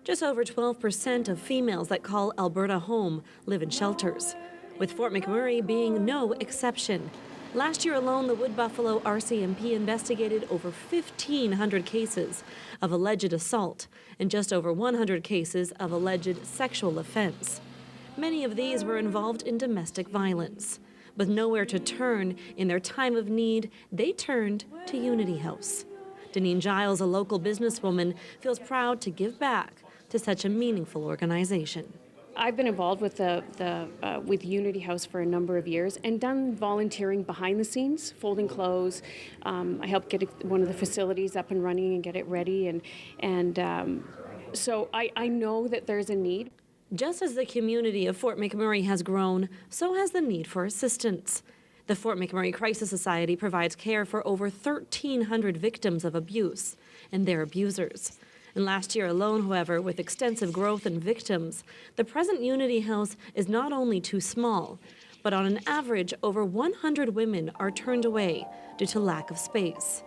Just over 12% of females that call Alberta home live in shelters, with Fort McMurray being no exception. Last year alone, the Wood Buffalo RCMP investigated over 1,500 cases of alleged assault and just over 100 cases of alleged sexual offense. Many of these were involved in domestic violence. With nowhere to turn in their time of need, they turned to Unity House. Deneen Giles, a local businesswoman, feels proud to give back to such a meaningful organization. I've been involved with with Unity House for a number of years and done volunteering behind the scenes, folding clothes. I helped get one of the facilities up and running and get it ready, so I know that there's a need. Just as the community of Fort McMurray has grown, so has the need for assistance. The Fort McMurray Crisis Society provides care for over 1,300 victims of abuse and their abusers. And last year alone, however, with extensive growth in victims, the present Unity House is not only too small, but on an average, over 100 women are turned away due to lack of space.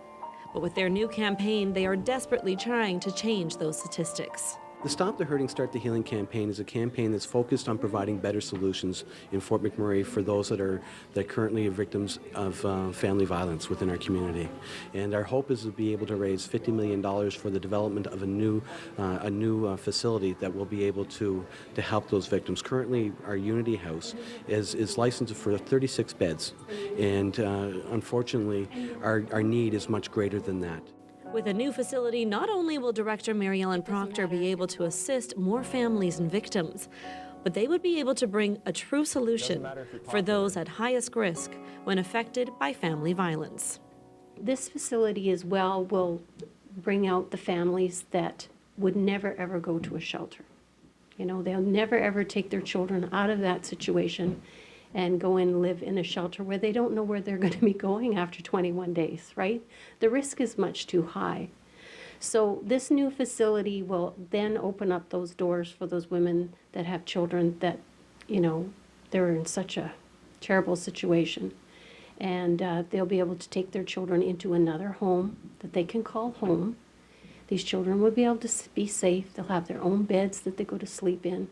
But with their new campaign, they are desperately trying to change those statistics. The Stop the Hurting, Start the Healing campaign is a campaign that's focused on providing better solutions in Fort McMurray for those that currently are victims of family violence within our community. And our hope is to be able to raise $50 million for the development of a new facility that will be able to help those victims. Currently, our Unity House is licensed for 36 beds, and unfortunately, our need is much greater than that. With a new facility, not only will Director Mary Ellen Proctor be able to assist more families and victims, but they would be able to bring a true solution for those at highest risk when affected by family violence. This facility as well will bring out the families that would never ever go to a shelter. You know, they'll never ever take their children out of that situation and go and live in a shelter where they don't know where they're going to be going after 21 days, right? The risk is much too high. So this new facility will then open up those doors for those women that have children that, you know, they're in such a terrible situation. And they'll be able to take their children into another home that they can call home. These children will be able to be safe. They'll have their own beds that they go to sleep in.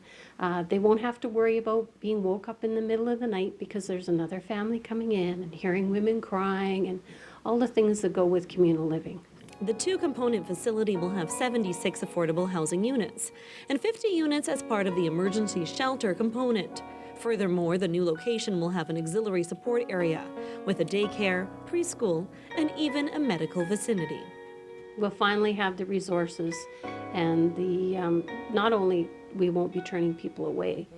They won't have to worry about being woke up in the middle of the night because there's another family coming in and hearing women crying and all the things that go with communal living. The two-component facility will have 76 affordable housing units and 50 units as part of the emergency shelter component. Furthermore, the new location will have an auxiliary support area with a daycare, preschool, and even a medical vicinity. We'll finally have the resources and not only we won't be turning people away,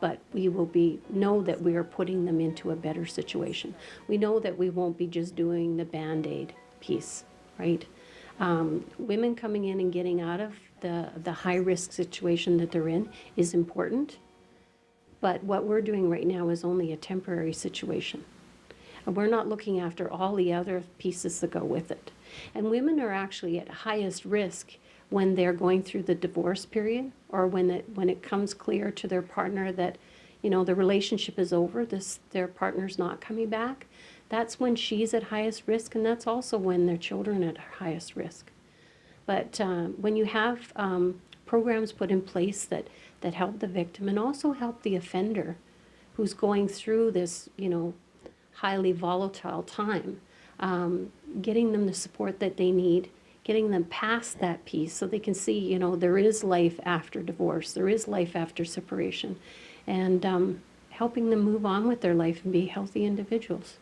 but we will know that we are putting them into a better situation. We know that we won't be just doing the Band-Aid piece, right? Women coming in and getting out of the high-risk situation that they're in is important, but what we're doing right now is only a temporary situation. And we're not looking after all the other pieces that go with it. And women are actually at highest risk when they're going through the divorce period or when it comes clear to their partner that, you know, the relationship is over, their partner's not coming back. That's when she's at highest risk, and that's also when their children are at highest risk. But when you have programs put in place that help the victim and also help the offender who's going through this, you know, highly volatile time, getting them the support that they need, getting them past that piece so they can see, you know, there is life after divorce, there is life after separation, and helping them move on with their life and be healthy individuals.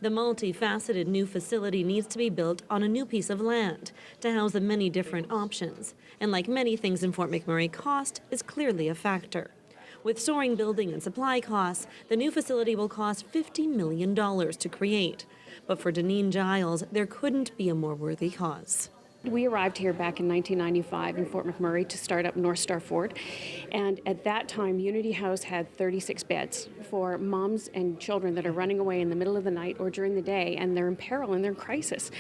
The multifaceted new facility needs to be built on a new piece of land to house the many different options. And like many things in Fort McMurray, cost is clearly a factor. With soaring building and supply costs, the new facility will cost $50 million to create. But for Deneen Giles, there couldn't be a more worthy cause. We arrived here back in 1995 in Fort McMurray to start up North Star Fort, and at that time Unity House had 36 beds for moms and children that are running away in the middle of the night or during the day, and they're in peril and they're in crisis.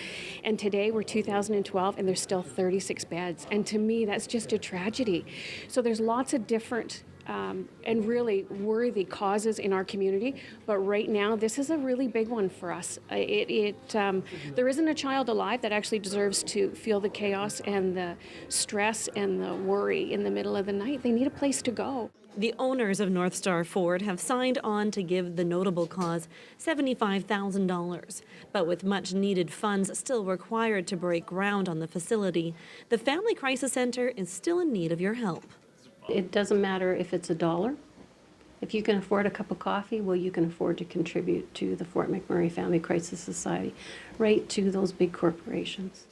And today we're 2012 and there's still 36 beds, and to me that's just a tragedy. So there's lots of different and really worthy causes in our community. But right now, this is a really big one for us. There isn't a child alive that actually deserves to feel the chaos and the stress and the worry in the middle of the night. They need a place to go. The owners of North Star Ford have signed on to give the notable cause $75,000. But with much needed funds still required to break ground on the facility, the Family Crisis Center is still in need of your help. It doesn't matter if it's $1. If you can afford a cup of coffee, well, you can afford to contribute to the Fort McMurray Family Crisis Society, right to those big corporations.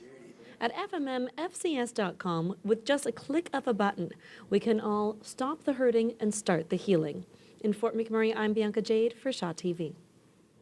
At FMMFCS.com, with just a click of a button, we can all stop the hurting and start the healing. In Fort McMurray, I'm Bianca Jade for Shaw TV.